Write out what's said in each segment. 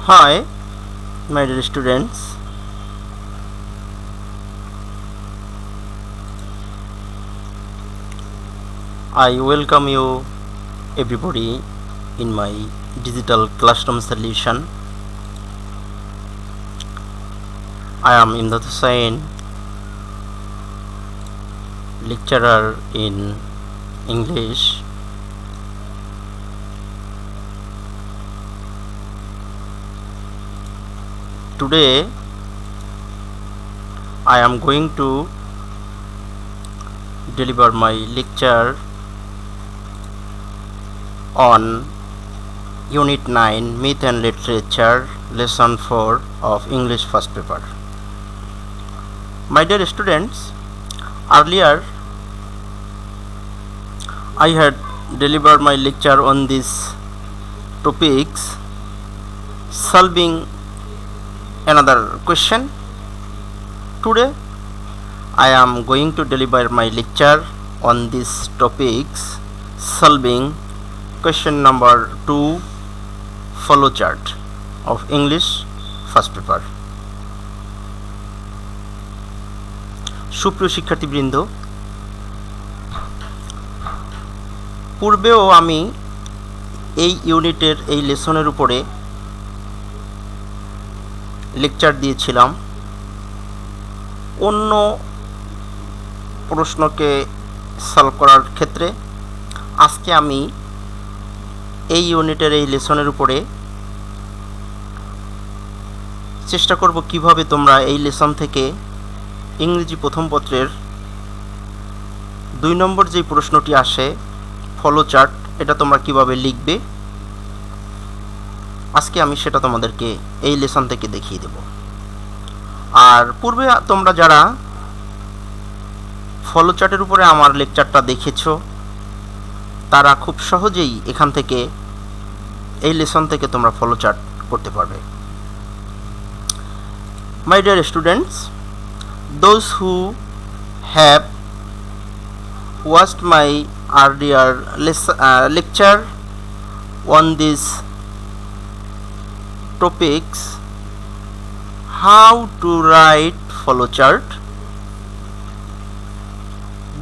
Hi, my dear students. I welcome you everybody in my digital classroom solution. I am Imdad Hussain, lecturer in English. Today I am going to deliver my lecture on Unit 9 Myth and Literature, Lesson 4 of English First Paper. My dear students, earlier I had delivered my lecture on these topics, solving another question. Today I am going to deliver my lecture on these topics, solving question number 2 flowchart of English first paper. সুপ্রিয় শিক্ষার্থীবৃন্দ, পূর্বেও আমি এই ইউনিটের এই লেসনের উপরে lecture দিয়েছিলাম অন্য প্রশ্নকে সলভ করার ক্ষেত্রে। আজকে আমি এই ইউনিটের এই লেসনের উপরে চেষ্টা করব কিভাবে তোমরা এই লেসন থেকে ইংরেজি প্রথম পত্রের 2 নম্বর যে প্রশ্নটি আসে ফলোচার্ট, এটা তোমরা কিভাবে লিখবে আজকে আমি সেটা তোমাদেরকে এই লেসন থেকে দেখিয়ে দেব। আর পূর্বে তোমরা যারা ফলোচার্টের উপরে আমার লেকচারটা দেখেছো তারা খুব সহজেই এখান থেকে এই লেসন থেকে তোমরা ফলোচার্ট করতে পারবে। My dear students, those who have watched my earlier lecture on these topics, how to write flowchart,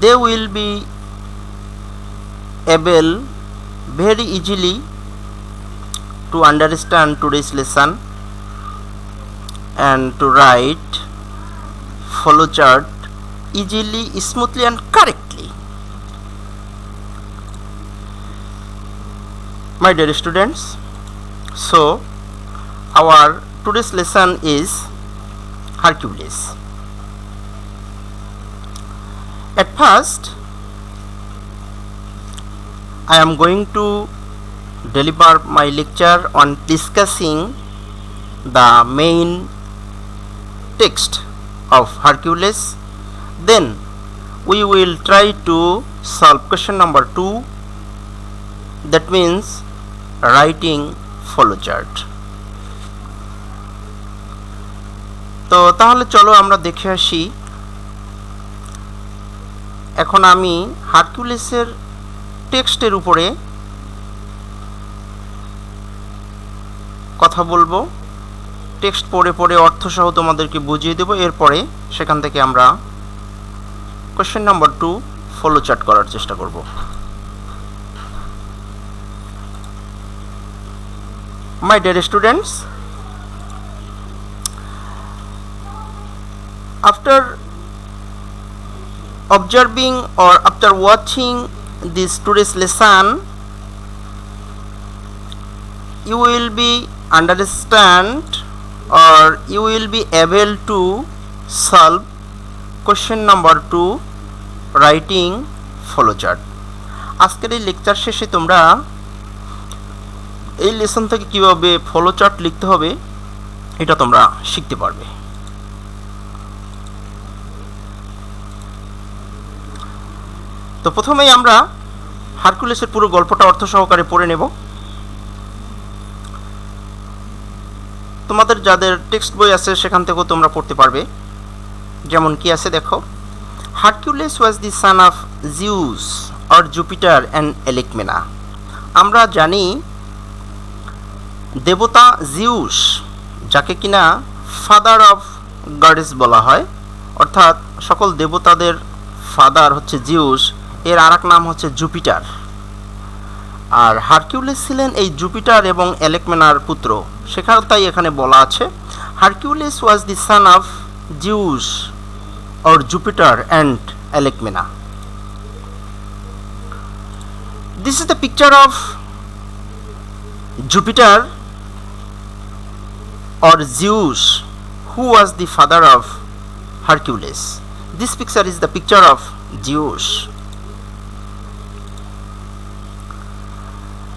they will be able very easily to understand today's lesson and to write flowchart easily, smoothly and correctly. My dear students, so our today's lesson is Hercules. At first I am going to deliver my lecture on discussing the main text of Hercules. Then we will try to solve question number 2, that means writing flowchart. তো তাহলে চলো আমরা দেখে আসি। এখন আমি হারকিউলিসের টেক্সটের উপরে কথা বলবো, টেক্সট পড়ে পড়ে অর্থসহ তোমাদেরকে বুঝিয়ে দেব। এরপরে সেখান থেকে আমরা কোশ্চেন নাম্বার 2 ফলোচার্ট করার চেষ্টা করব। My dear students, after observing or after watching this today's lesson, you will be understand or you will be able to solve question number 2 writing flowchart. আজকের এই লেকচার শেষে তোমরা এই লেসন থেকে কিভাবে ফলোচার্ট লিখতে হবে এটা তোমরা শিখতে পারবে। তো প্রথমেই আমরা হারকুলিসের পুরো গল্পটা অর্থ সহকারে পড়ে নেব। তোমাদের যাদের টেক্সট বই আছে সেখান থেকেও তোমরা পড়তে পারবে। যেমন কি আছে দেখো, Hercules was the son of Zeus or Jupiter and Alcmena. আমরা জানি দেবতা জিউস যাকে কিনা ফাদার অফ গডেস বলা হয়, অর্থাৎ সকল দেবতাদের ফাদার হচ্ছে জিউস, এর আর এক নাম হচ্ছে জুপিটার। আর হারকিউলিস ছিলেন এই জুপিটার এবং অ্যালেকমেনার পুত্র, সেখানে তাই এখানে বলা আছে Hercules was the son of Zeus or Jupiter and Alcmena. This is the picture of Jupiter or Zeus, who was the father of Hercules. This picture is the picture of Zeus.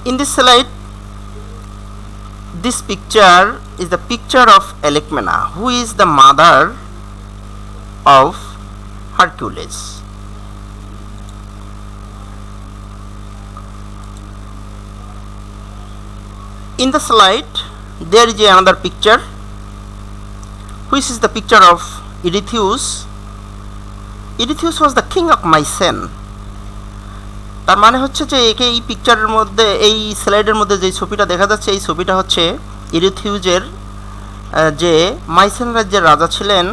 In this slide, this picture is the picture of Alcmena, who is the mother of Hercules. In the slide, there is another picture, which is the picture of Eurystheus. Eurystheus was the king of Mycenae. তার মানে হচ্ছে যে একে এই পিকচারের মধ্যে, এই স্লাইডের মধ্যে যে ছবিটা দেখা যাচ্ছে, এই ছবিটা হচ্ছে ইরিথিউসের, যে মাইসেন রাজ্যের রাজা ছিলেন,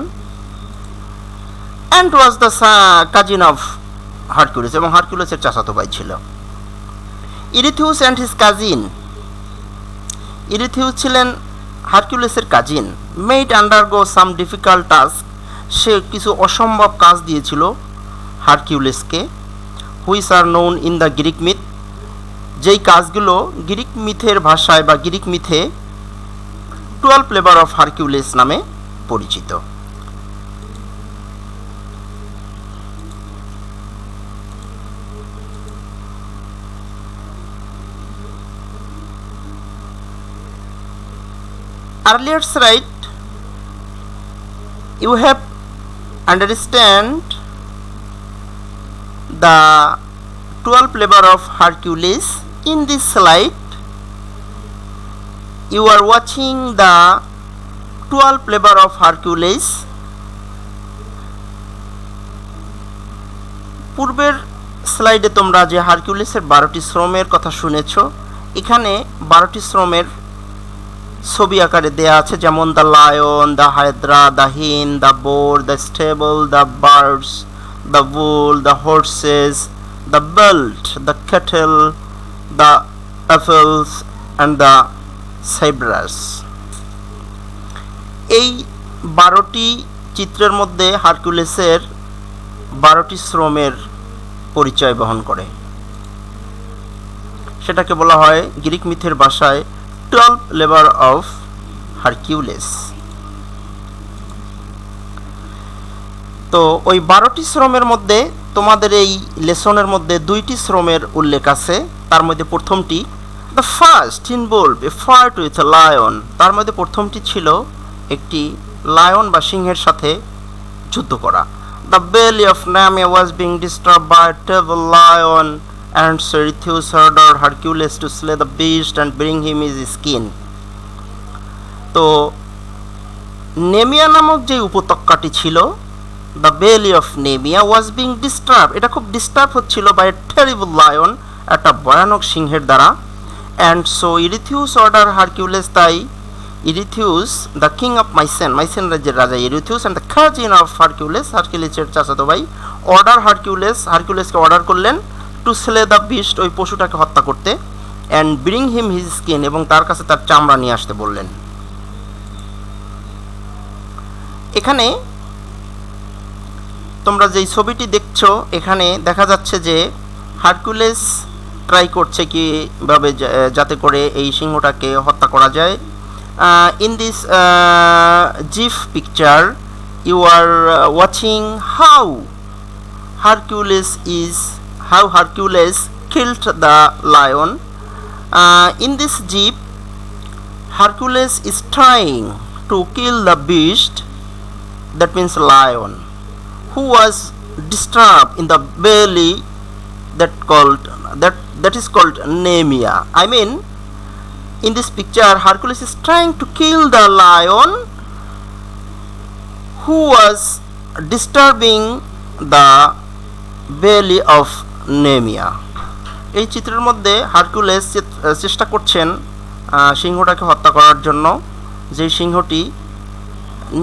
and was the cousin of Hercules, এবং হারকিউলিসের চাচাতো ভাই ছিল। Eurystheus and his cousin, Eurystheus ছিলেন হারকিউলিসের cousin, made undergo some difficult task, সে কিছু অসম্ভব কাজ দিয়েছিল হারকিউলিসকে, which are known in the Greek myth, যেই কাজগুলো গ্রিক মিথের ভাষায় বা গ্রিক মিথে 12 লেবার অফ হারকিউলিস নামে পরিচিত। Earlier slide, you have understand the 12 labor of Hercules. In this slide, you are watching the 12 labor of Hercules. পূর্বের স্লাইডে তোমরা যে হারকিউলিসের 12টি শ্রমের কথা শুনেছ, এখানে 12টি শ্রমের ছবি আকারে দেয়া আছে, যেমন the lion, the Hydra, the hind, the boar, the stable, the birds, the bull, the horses, the belt, the cattle, the apples and the Cerberus. এই 12টি চিত্রের মধ্যে হারকিউলিসের 12টি শ্রমের পরিচয় বহন করে, সেটাকে বলা হয় গ্রিক মিথের ভাষায় 12 labor of Hercules. তো ওই 12টি শ্রমের মধ্যে তোমাদের এই লেসনের মধ্যে 2টি শ্রমের উল্লেখ আছে। তার মধ্যে প্রথমটি, the first involve A fight with a lion, তার মধ্যে প্রথমটি ছিল একটি লায়ন বা সিংহের সাথে যুদ্ধ করা। The valley of Nemea was being disturb by a terrible lion, and so Eurystheus ordered Hercules to slay the beast and bring him his skin. তো নেমিয়া নামক যে উপত্যকাটি ছিল, the valley of Nemea was being disturb, এটা খুব disturb হচ্ছিল by a terrible lion, একটা ভয়ানক সিংহের দ্বারা। And so Eurystheus order Hercules, তাই Eurystheus the king of Mycenae, Mycenae রাজ্যের রাজা Eurystheus and the cousin of Hercules, হারকিউলিসের চাচাতো ভাই, অর্ডার হারকিউলিসকে অর্ডার করলেন টু স্লে দ্য বিস্ট, ওই পশুটাকে হত্যা করতে, and bring him his skin, এবং তার কাছে তার চামড়া নিয়ে আসতে বললেন। এখানে তোমরা যেই ছবিটি দেখছো, এখানে দেখা যাচ্ছে যে হারকিউলিস ট্রাই করছে কীভাবে যাতে করে এই সিংহটাকে হত্যা করা যায়। In this GIF picture you are watching how Hercules killed the lion. In this jeep, Hercules is trying to kill the beast, that means lion, who was disturbed in the belly, that is called Nemea. I mean, in this picture, Hercules is trying to kill the lion who was disturbing the belly of নেমিয়া। এই চিত্রের মধ্যে Hercules চেষ্টা করছেন সিংহটাকে হত্যা করার জন্য, যেই সিংহটি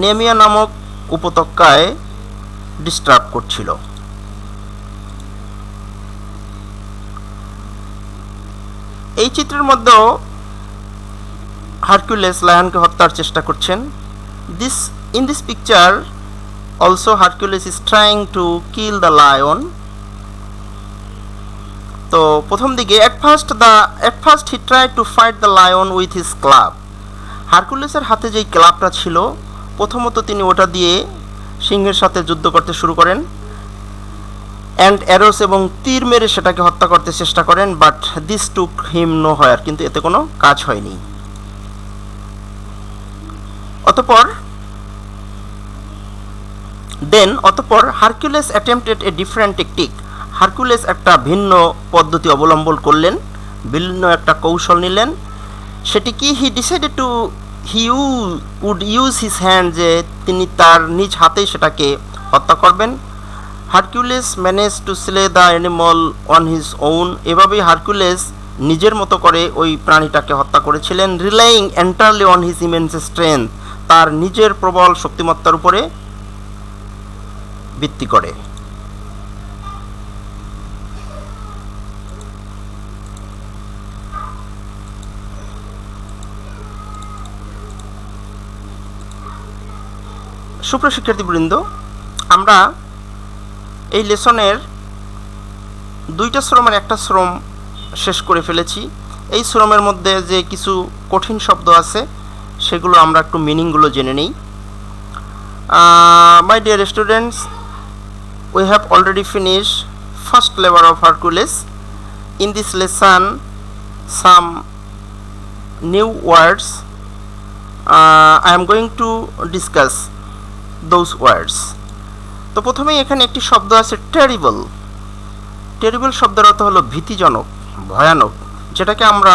নেমিয়া নামক উপত্যকায় ডিস্টার্ব করছিল। এই চিত্রের মধ্যেও হারকিউলিস লায়নকে হত্যার চেষ্টা করছেন। In this picture also Hercules is trying to kill the lion. তো প্রথম দিকে at first he tried to fight the lion with his club. হারকুলিসের হাতে যেই ক্লাবটা ছিল, প্রথমত তিনি ওটা দিয়ে সিংহের সাথে যুদ্ধ করতে শুরু করেন, অ্যান্ড অ্যারোস এবং তীর মেরে সেটাকে হত্যা করতে চেষ্টা করেন, but this took him nowhere, কিন্তু এতে কোনো কাজ হয়নি। অতঃপর Hercules attempted a different tactic. Hercules একটা ভিন্ন পদ্ধতি অবলম্বন করলেন, ভিন্ন একটা কৌশল নিলেন। সেটি কি? He would use his hand, যে তিনি তার নিজ হাতেই সেটাকে হত্যা করবেন। Hercules manage to slay the animal on his own. এভাবেই হারকিউলিস নিজের মতো করে ওই প্রাণীটাকে হত্যা করেছিলেন, relying entirely on his immense strength, তার নিজের প্রবল শক্তিমত্তার উপরে ভিত্তি করে। সুপ্রিয় শিক্ষার্থীবৃন্দ, আমরা এই লেসনের দুইটা শ্রমের একটা শ্রম শেষ করে ফেলেছি। এই শ্রমের মধ্যে যে কিছু কঠিন শব্দ আছে সেগুলো আমরা একটু মিনিংগুলো জেনে নিই। My dear students, we have already finished first labor of Hercules. In this lesson some new words I am going to discuss those words. তো প্রথমেই এখানে একটি শব্দ আছে টেরিবল। টেরিবল শব্দের অর্থ হলো ভীতিজনক, ভয়ানক, যেটাকে আমরা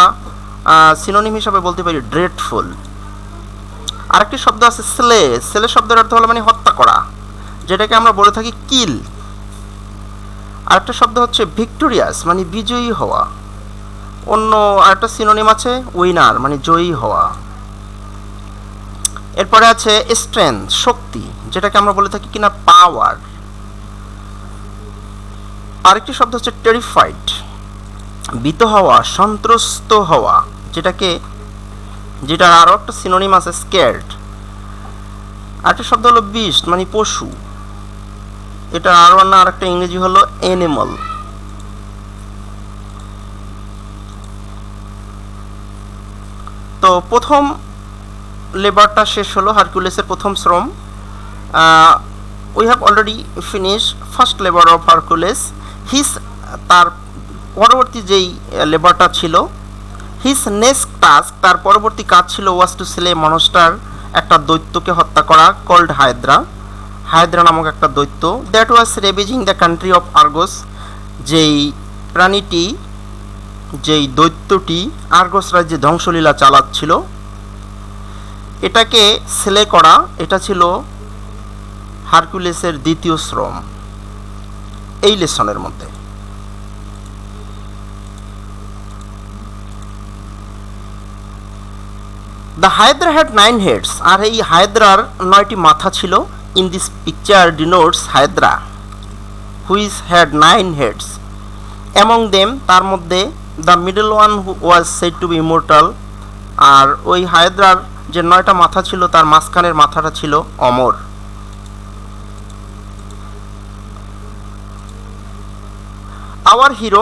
সিনোনিম হিসাবে বলতে পারি ড্রেডফুল। আরেকটি শব্দ আছে স্লে। স্লে শব্দের অর্থ হলো মানে হত্যা করা, যেটাকে আমরা বলে থাকি কিল। আরেকটা শব্দ হচ্ছে ভিক্টোরিয়াস, মানে বিজয়ী হওয়া। অন্য আরেকটা সিনোনিম আছে উইনার, মানে জয়ী হওয়া। এরপরে আছে স্ট্রেংথ, শক্তি, যেটাকে আমরা বলে থাকি কিনা পাওয়ার। আরেকটি শব্দ হচ্ছে টেরিফাইড, ভীত হওয়া, সন্ত্রস্ত হওয়া, যেটার আরও একটা সিনোনিম আছে স্কেয়ার্ড। আরেকটা শব্দ হলো বিস্ট, মানে পশু। এটা আরেকটা ইংরেজি হলো অ্যানিমাল। তো প্রথম লেবারটা শেষ হলো, হারকিউলিসের প্রথম শ্রম। We have already finish first labour of Hercules. তার পরবর্তী যেই লেবারটা ছিল, হিজ নেক্সট টাস্ক, তার পরবর্তী কাজ ছিল ওয়াজ টু স্লে মনস্টার, একটা দৈত্যকে হত্যা করা, কল্ড হায়দ্রা। হায়দ্রা নামক একটা দৈত্য, that was ravaging the country of Argos. যেই দৈত্যটি আর্গস রাজ্যে ধ্বংসলীলা চালাচ্ছিল, এটাকে স্লে করা, এটা ছিল হারকিউলিসের দ্বিতীয় শ্রম এই লেসনের মধ্যে। দ্য হায়দ্রা হ্যাড 9 হেডস, আর এই হায়দ্রার 9টি মাথা ছিল। In this picture denotes Hydra which had 9 heads. Among them, তার মধ্যে the middle one was said to be immortal, আর ওই হায়দ্রার যে 9টা মাথা ছিল তার মাঝখানের মাথাটা ছিল অমর। Our hero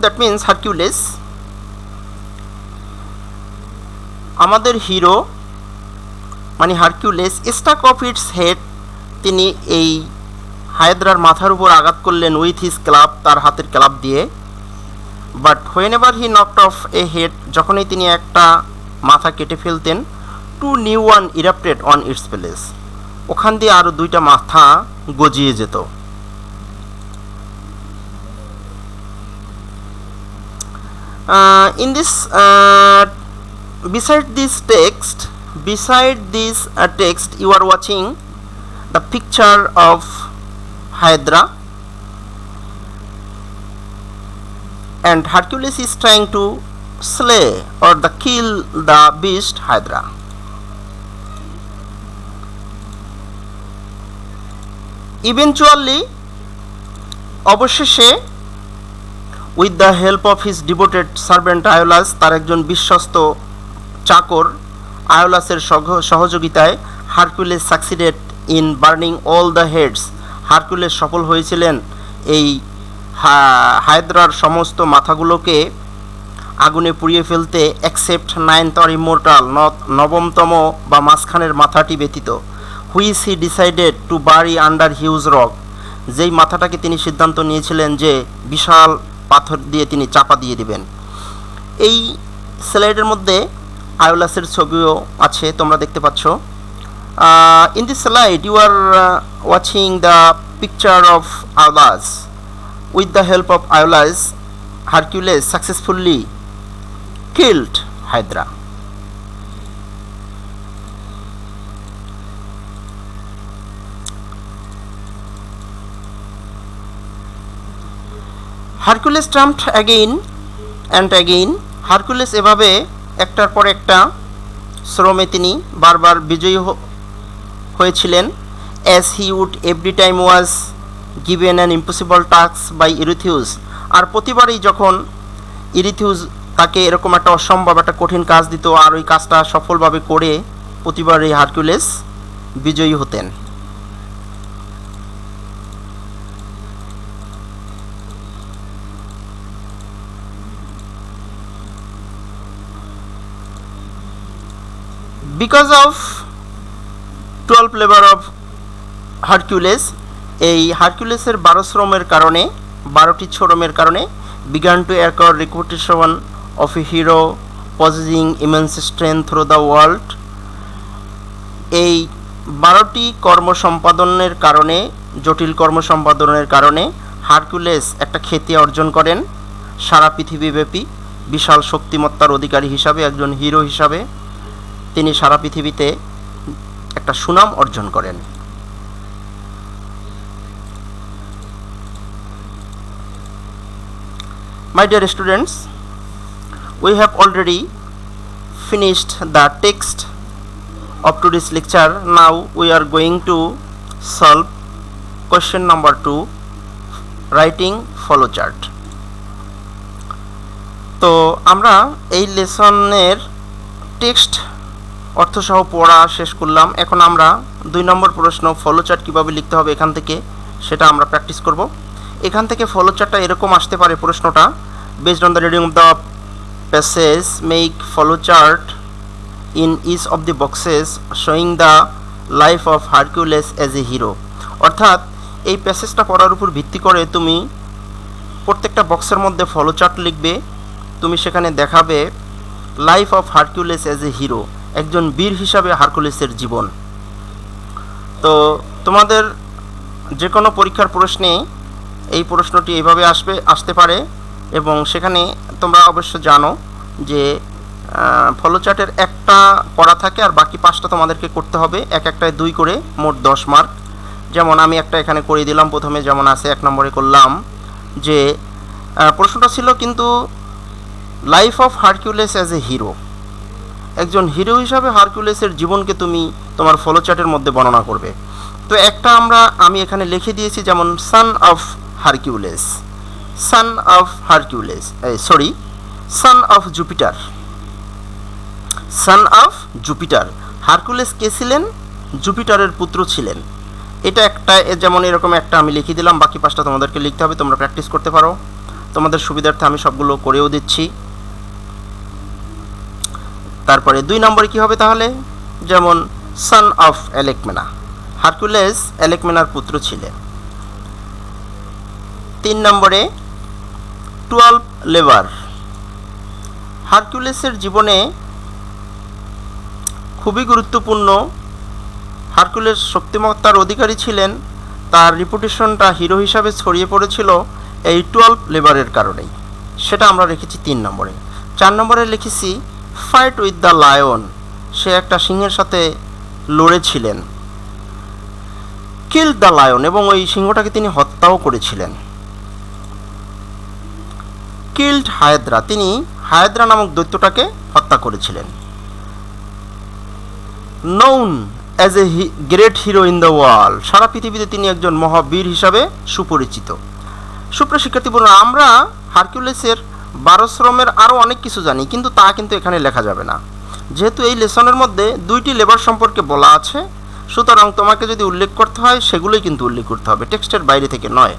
that means Hercules, আমাদের হিরো মানে Hercules, stuck off its head, তিনি এই হায়দ্রার মাথার উপর আঘাত করলেন উইথ হিজ ক্লাব, তার হাতের ক্লাব দিয়ে। But whenever he knocked off a head, যখনই তিনি একটা মাথা কেটে ফেলতেন, two new one erupted on its place, ওখান দিয়ে আরও 2টা মাথা গজিয়ে যেত। In this beside this text you are watching the picture of Hydra, and Hercules is trying to slay or kill the beast Hydra. Eventually অবশেষে with the help of his devoted servant Iolaus, তার একজন বিশ্বস্ত চাকর আয়োলাসের সহযোগিতায় Hercules succeeded in burning all the heads. Hercules সফল হয়েছিলেন এই হায়দ্রার সমস্ত মাথাগুলোকে আগুনে পুড়িয়ে ফেলতে, এক্সেপ্ট নাইনথ অর ইমোর্টাল, নবমতম বা মাঝখানের মাথাটি ব্যতীত, which he decided to bury under huge rock, যেই মাথাটাকে তিনি সিদ্ধান্ত নিয়েছিলেন যে বিশাল পাথর দিয়ে তিনি চাপা দিয়ে দিবেন। এই স্লাইডের মধ্যে আয়োলাসের ছবিও আছে, তোমরা দেখতে পাচ্ছ। In this slide you are watching the picture of Iolaus. With the help of Iolaus, Hercules successfully killed Hydra. Hercules jumped again and again. Hercules এভাবে একটার পর একটা শ্রমে তিনি বারবার বিজয়ী হয়েছিলেন। as he would every time was given an impossible task by Eurystheus. আর প্রতিবারই যখন ইরিথিউস তাকে এরকম একটা অসম্ভব একটা কঠিন কাজ দিত আর ওই কাজটা সফলভাবে করে প্রতিবারই হারকুলেস বিজয়ী হতেন। বিকজ অফ 12 লেবার অফ হারকুলেস, এই হারকুলেসের 12 শ্রমের কারণে, 12টি শ্রমের কারণে began to acquire reputation of a hero possessing immense strength through the world. এই 12টি কর্ম সম্পাদনের কারণে, জটিল কর্ম সম্পাদনের কারণে হারকুলেস একটা খ্যাতি অর্জন করেন সারা পৃথিবীব্যাপী। বিশাল শক্তিমত্তার অধিকারী হিসাবে, একজন হিরো হিসাবে তিনি সারা পৃথিবীতে একটা সুনাম অর্জন করেন। My dear students, we have already finished the text of today's lecture. Now we are going to solve question number 2, writing flow chart. তো আমরা এই লেসনের টেক্সট অর্থসহ পড়া শেষ করলাম। এখন আমরা 2 নম্বর প্রশ্ন ফলো চার্ট কীভাবে লিখতে হবে এখান থেকে সেটা আমরা প্র্যাকটিস করব। এখান থেকে ফলো চার্টটা এরকম আসতে পারে প্রশ্নটা, based on the reading of the passage make follow chart in each of the boxes showing the life of Hercules as a hero. অর্থাৎ এই প্যাসেজটা পড়ার উপর ভিত্তি করে তুমি প্রত্যেকটা বক্সের মধ্যে ফলো চার্ট লিখবে, তুমি সেখানে দেখাবে life of Hercules as a hero, একজন বীর হিসাবে হারকুলিসের জীবন। তো তোমাদের যে কোনো পরীক্ষার প্রশ্নে এই প্রশ্নটি এইভাবে আসতে পারে এবং সেখানে তোমরা অবশ্য জানো যে ফলো চার্টের একটা করা থাকে আর বাকি 5টা তোমাদেরকে করতে হবে, একটায় 2 করে, মোট 10 মার্ক। যেমন আমি একটা এখানে করে দিলাম প্রথমে, যেমন আছে 1 নম্বরে করলাম যে প্রশ্নটা ছিল কিন্তু life of Hercules as a hero, একজন হিরো হিসাবে হারকিউলিসের জীবনকে তুমি তোমার ফলো চার্টের মধ্যে বর্ণনা করবে। তো একটা আমি এখানে লিখে দিয়েছি, যেমন son of Hercules, son of Hercules, son of Jupiter, son of Jupiter. Hercules কে ছিলেন? জুপিটারের পুত্র ছিলেন। এটা একটা, যেমন এরকম একটা আমি লিখে দিলাম, বাকি 5টা তোমাদেরকে লিখতে হবে, তোমরা প্র্যাকটিস করতে পারো। তোমাদের সুবিধার্থে আমি সবগুলো করেও দিচ্ছি। তারপরে 2 নম্বরে কি হবে তাহলে? যেমন সান অফ অ্যালেকমেনা, হারকুলিস অ্যালেকমেনার পুত্র ছিলেন। 3 নম্বরে 12 লেবার, হারকুলিসের জীবনে খুবই গুরুত্বপূর্ণ। হারকুলিস শক্তিমত্তার অধিকারী ছিলেন, তার রিপুটেশনটা হিরো হিসাবে ছড়িয়ে পড়েছিল এই 12 লেবারের কারণেই, সেটা আমরা রেখেছি 3 নম্বরে। 4 নম্বরে লিখেছি ফাইট উইথ দ্য লায়ন, সে একটা সিংহের সাথে লড়েছিলেন। কিল দ্য লায়ন, এবং ওই সিংহটাকে তিনি হত্যাও করেছিলেন। কিল্ড হায়দ্রা, তিনি হায়দ্রা নামক দৈত্যটাকে হত্যা করেছিলেন। Known as a great hero in the world, সারা পৃথিবীতে তিনি একজন মহাবীর হিসাবে সুপরিচিত। সুপ্রিয় শিক্ষার্থী বন্ধুরা, আমরা হারকিউলিসের 12 শ্রমের আরও অনেক কিছু জানি, কিন্তু তা কিন্তু এখানে লেখা যাবে না, যেহেতু এই লেসনের মধ্যে 2টি লেবার সম্পর্কে বলা আছে। সুতরাং তোমাকে যদি উল্লেখ করতে হয় সেগুলোই কিন্তু উল্লেখ করতে হবে, টেক্সটের বাইরে থেকে নয়।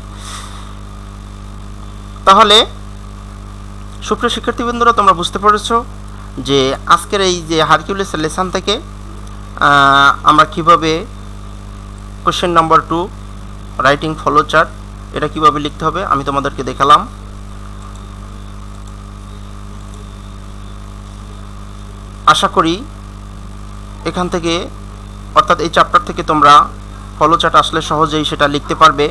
তাহলে সুপ্রিয় শিক্ষার্থীবৃন্দরা, তোমরা বুঝতে পেরেছ যে আজকের এই যে হারকিউলিসের লেসন থেকে আমরা কিভাবে question number 2 writing follow chart এটা কিভাবে লিখতে হবে আমি তোমাদেরকে দেখালাম। আশা করি এখান থেকে, অর্থাৎ এই চ্যাপ্টার থেকে তোমরা ফলো চার্ট আসলে সহজেই সেটা লিখতে পারবে।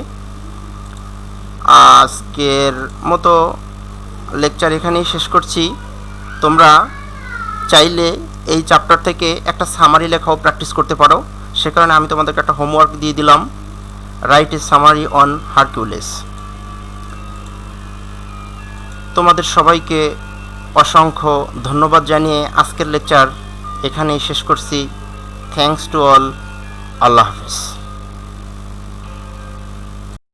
আজকের মতো লেকচার এখানেই শেষ করছি। তোমরা চাইলে এই চ্যাপ্টার থেকে একটা সামারি লেখাও প্র্যাকটিস করতে পারো। সে কারণে আমি তোমাদেরকে একটা হোমওয়ার্ক দিয়ে দিলাম, write a summary on Hercules. তোমাদের সবাইকে অসংখ্য ধন্যবাদ জানিয়ে আজকের লেকচার এখানেই শেষ করছি। Thanks to all. আল্লাহ হাফেজ।